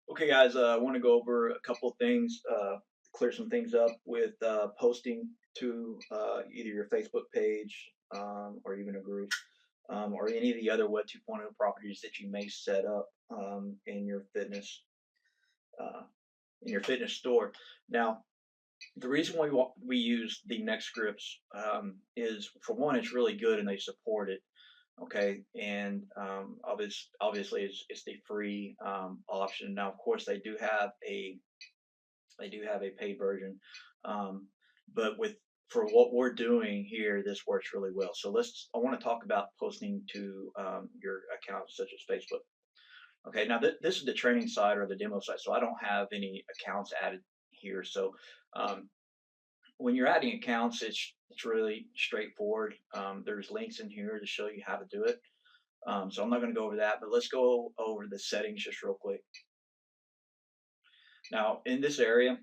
Okay, guys, I want to go over a couple of things, clear some things up with posting to either your Facebook page or even a group or any of the other Web 2.0 properties that you may set up uh, in your fitness store. Now, the reason why we use the Next Scripts is, for one, it's really good and they support it. Okay, and obviously it's the free option. Now, of course, they do have a paid version, um, but with for what we're doing here, this works really well. So I want to talk about posting to your accounts such as Facebook. Okay, now this is the training side or the demo side, so I don't have any accounts added here. So um, when you're adding accounts, it's really straightforward. There's links in here to show you how to do it. So I'm not going to go over that, but let's go over the settings just real quick. Now, in this area,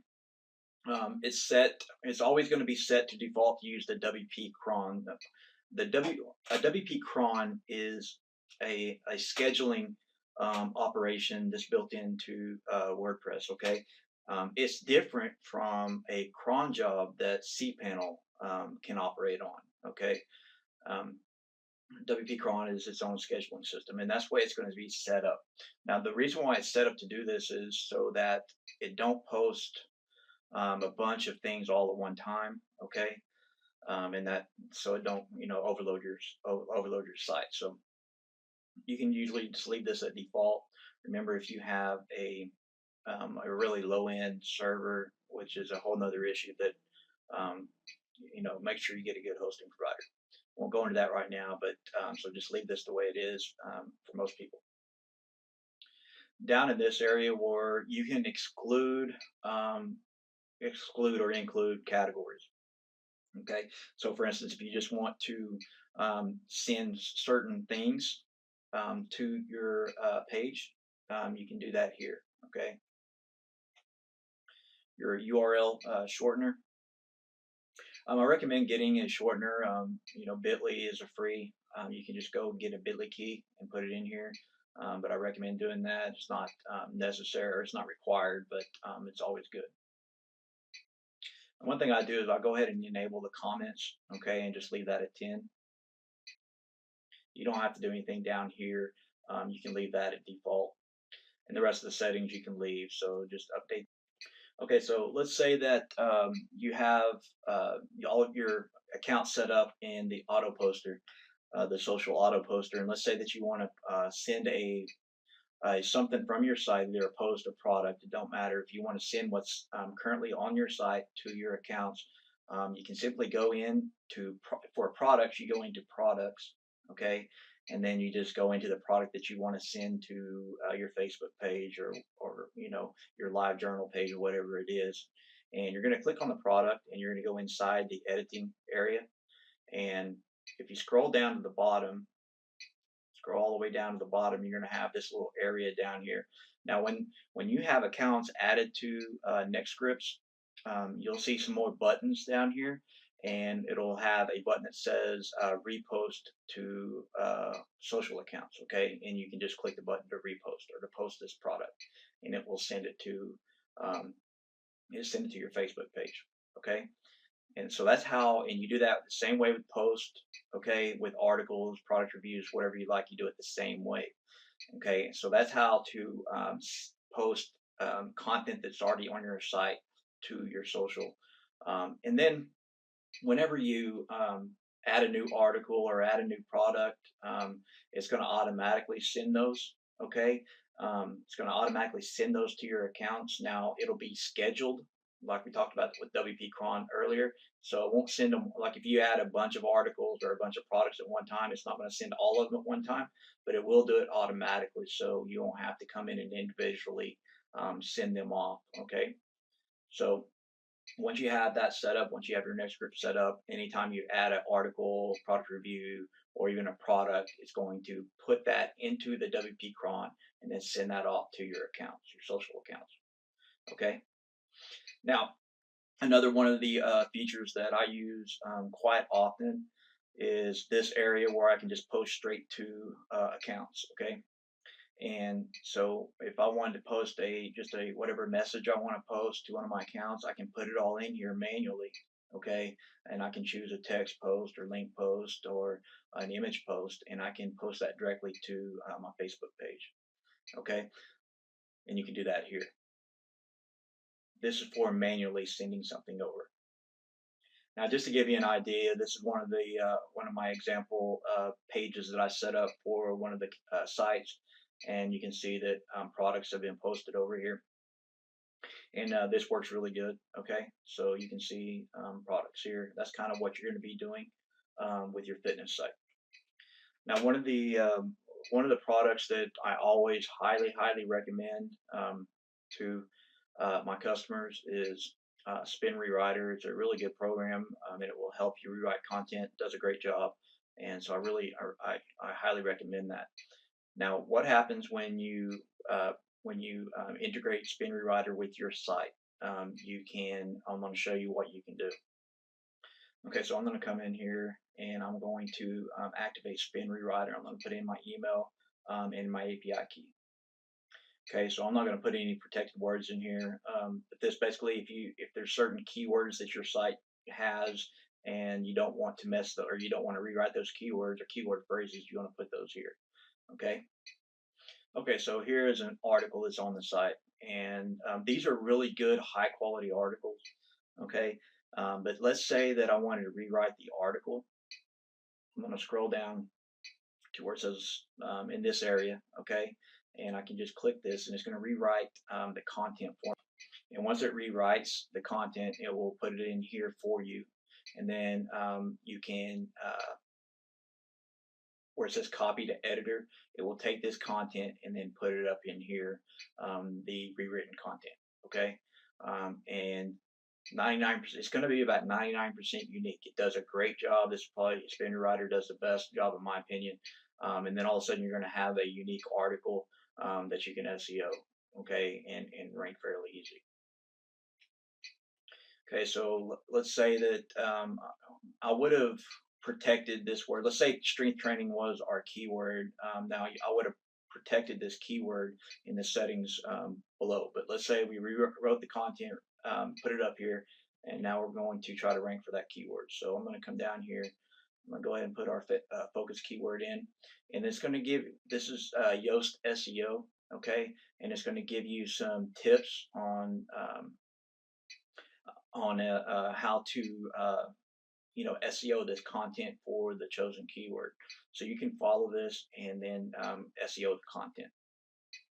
it's always going to be set to default to use the WP cron. A WP cron is a scheduling operation that's built into WordPress. Okay, it's different from a cron job that cPanel can operate on. Okay, um, WP cron is its own scheduling system, and that's the way it's going to be set up. Now, the reason why it's set up to do this is so that it don't post a bunch of things all at one time. Okay, and that so it don't overload your site. So you can usually just leave this at default. Remember, if you have a really low end server, which is a whole nother issue, that um, make sure you get a good hosting provider. Won't go into that right now, but so just leave this the way it is for most people. Down in this area where you can exclude or include categories. Okay, so for instance, if you just want to send certain things to your page, you can do that here. Okay, your URL shortener. I recommend getting a shortener. Bitly is a free. You can just go get a Bitly key and put it in here. But I recommend doing that. It's not necessary or it's not required, but it's always good. And one thing I do is I'll go ahead and enable the comments, okay, and just leave that at 10. You don't have to do anything down here. You can leave that at default. And the rest of the settings you can leave. So just update. Okay, so let's say that you have all of your accounts set up in the auto poster, the social auto poster, and let's say that you want to send something from your site, either a post or product. It don't matter if you want to send what's currently on your site to your accounts. You can simply go in for products. You go into products, okay, and then you just go into the product that you want to send to your Facebook page or your live journal page or whatever it is. And you're going to click on the product and you're going to go inside the editing area. And if you scroll down to the bottom, scroll all the way down to the bottom, you're going to have this little area down here. Now, when you have accounts added to NextScripts, you'll see some more buttons down here, and it'll have a button that says repost to social accounts. Okay, and you can just click the button to repost or to post this product, and it will um, send it to your Facebook page. Okay, and so that's how, and you do that the same way with post, okay, with articles, product reviews, whatever you like, you do it the same way. Okay, so that's how to post content that's already on your site to your social. And then whenever you add a new article or add a new product, it's going to automatically send those. Okay, it's going to automatically send those to your accounts. Now it'll be scheduled, like we talked about with WP Cron earlier. So it won't send them like if you add a bunch of articles or a bunch of products at one time, it's not going to send all of them at one time, but it will do it automatically. So you won't have to come in and individually send them off. Okay, so once you have that set up, once you have your next script set up, anytime you add an article, product review, or even a product, it's going to put that into the WP cron and then send that off to your accounts, your social accounts. Okay. Now, another one of the features that I use quite often is this area where I can just post straight to accounts. Okay. And so if I wanted to post just a whatever message I want to post to one of my accounts, I can put it all in here manually. Okay. And I can choose a text post or link post or an image post, and I can post that directly to my Facebook page. Okay. And you can do that here. This is for manually sending something over. Now, just to give you an idea, this is one of my example pages that I set up for one of the sites, and you can see that products have been posted over here, and this works really good. Okay, so you can see products here. That's kind of what you're going to be doing with your fitness site. Now, one of the products that I always highly recommend to my customers is Spin Rewriter. It's a really good program, and it will help you rewrite content. It does a great job, and so I highly recommend that. Now, what happens when you integrate Spin Rewriter with your site? I'm going to show you what you can do. Okay, so I'm going to come in here and I'm going to activate Spin Rewriter. I'm going to put in my email and my API key. Okay, so I'm not going to put any protected words in here. But this basically, if there's certain keywords that your site has and you don't want to or you don't want to rewrite those keywords or keyword phrases, you want to put those here. Okay. Okay, so here is an article that's on the site, and these are really good, high quality articles. Okay, but let's say that I wanted to rewrite the article. I'm going to scroll down to where it says in this area, okay, and I can just click this, and it's going to rewrite the content for me. And once it rewrites the content, it will put it in here for you, and then you can where it says copy to editor, it will take this content and then put it up in here, the rewritten content. Okay, and 99%, it's going to be about 99% unique. It does a great job. This probably Spin Rewriter does the best job in my opinion. And then all of a sudden you're going to have a unique article that you can SEO, okay, and rank fairly easy. Okay, so let's say that I would have protected this word. Let's say strength training was our keyword. Now I would have protected this keyword in the settings below. But let's say we rewrote the content, put it up here, and now we're going to try to rank for that keyword. So I'm going to come down here. I'm going to go ahead and put our focus keyword in, and it's going to give. This is Yoast SEO, okay, and it's going to give you some tips on how to SEO this content for the chosen keyword. So you can follow this and then SEO the content.